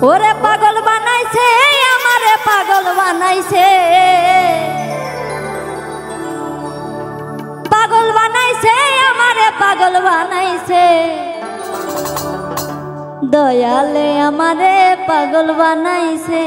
ওরে পাগল বানাইছে আমারে পাগল বানাইছে, পাগল বানাইছে আমারে পাগল বানাইছে, দয়ালে আমারে পাগল বানাইছে।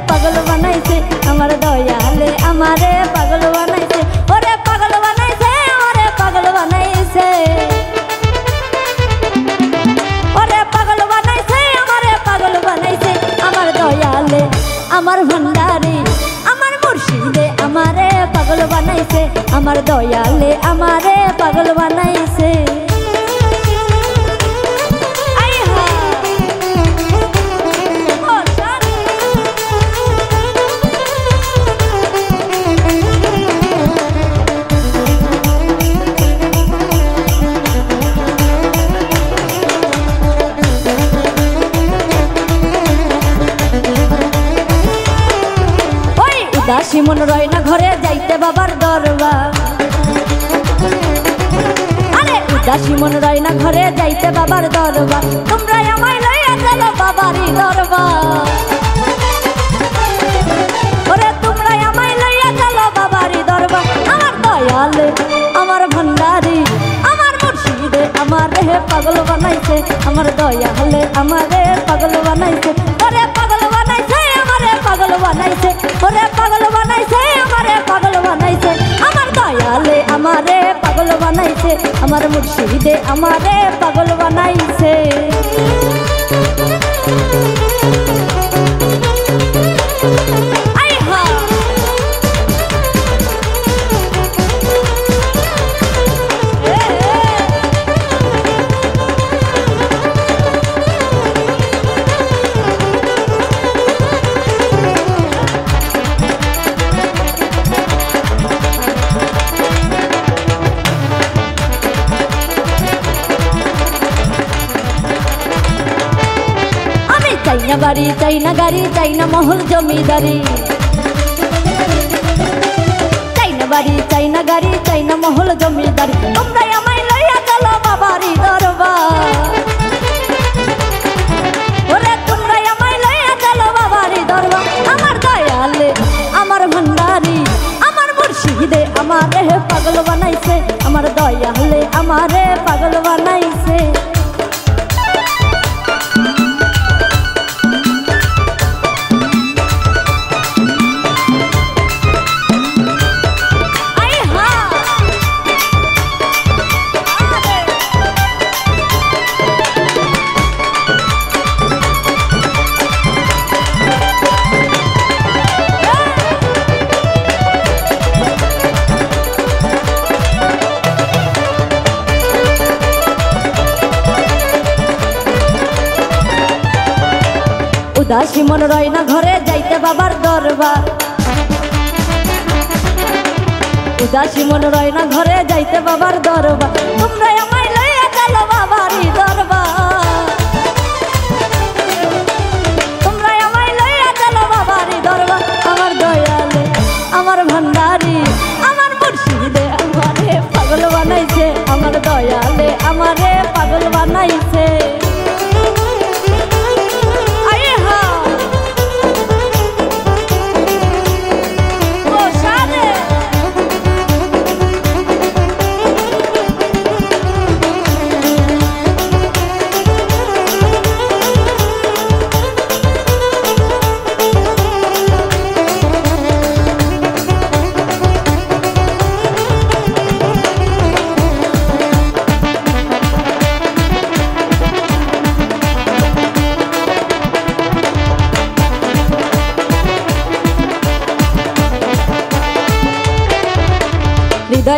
पागल बनाइছে আমার দয়ালে আমারে পাগল বানাইছে, ওরে পাগল বানাইছে আমারে পাগল বানাইছে, ওরে পাগল বানাইছে আমারে পাগল বানাইছে, আমার দয়ালে আমার ভান্ডারি আমার মুর্শিদে আমারে পাগল বানাইছে, আমার দয়ালে আমারে পাগল বানাইছে। দাসী মন রয় না ঘরে যাইতে বাবার দরবার, আরে উদাসী মন রয় না ঘরে যাইতে বাবার দরবার, তোমরা আমায় লইয়া চলো বাবারই দরবার, ওরে তোমরা আমায় লইয়া চলো বাবারই দরবার, আমার দয়ালে আমার ভান্ডারি আমার মুর্শিদে আমারে পাগল বানাইছে, আমার দয়ালে আমারে পাগল বানাইছে, ওরে পাগল বানাইছে আমারে পাগল বানাইছে, ওরে পাগল বানাইছে আমারে পাগল বানাইছে, আমার দয়ালে আমারে পাগল বানাইছে, আমার মুর্শিদে আমারে পাগল বানাইছে। চাইনা বাড়ি চাইনা গাড়ি চাইনা মহল জমিদারি, চাইনা বাড়ি চাইনা গাড়ি চাইনা মহল জমিদারি, তোমরা আমায় লইয়া চলো বাবারই দরবার, ওরে তোমরা আমায় লইয়া চলো বাবারই দরবার, আমার দয়ালে আমার ভান্ডারি আমার মুর্শিদে আমারে পাগল বানাইছে, আমার দয়ালে আমারে পাগল বানাইছে। উদাসী মন রয় না ঘরে যাইতে বাবার দরবার, উদাসী মন রয় না ঘরে যাইতে বাবার দরবার, তোমরা আমায় লইয়া চলো বাবারই দরবার, তোমরা আমায় লইয়া চলো বাবারই দরবার, আমার দয়ালে আমার ভান্ডারি আমার মুর্শিদে আমারে পাগল বানাইছে, আমার দয়ালে আমারে পাগল বানাইছে।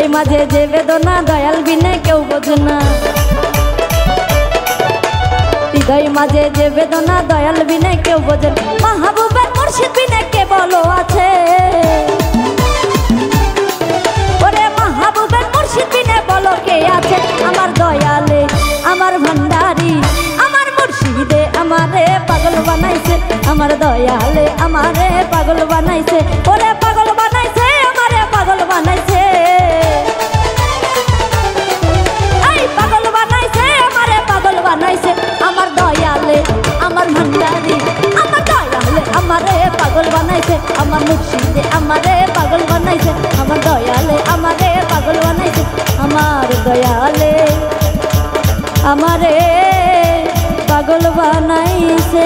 হৃদয় মাঝে যে বেদনা দয়াল বিনে কেউ বোঝে না। হৃদয় মাঝে যে বেদনা দয়াল বিনে কেউ বোঝে না। মাহবুবের মুর্শিদ বিনে কে বলো আছে, ওরে মাহবুবের মুর্শিদ বিনে বলো কে আছে। আমার দয়ালে আমার ভান্ডারি আমার মুর্শিদে আমারে পাগল বানাইছে, আমার দয়ালে আমারে পাগল বানাইছে, ওরে পাগল বানাইছে আমারে পাগল বানাইছে, এই পাগল বানাইছে আমারে পাগল বানাইছে। আমার দয়ালে আমার ভান্ডারি আমার দয়ালে আমারে পাগল বানাইছে, আমার মুর্শিদে আমারে পাগল বানাইছে, আমার দয়ালে আমারে পাগল বানাইছে, আমার দয়ালে আমারে পাগল বানাইছে।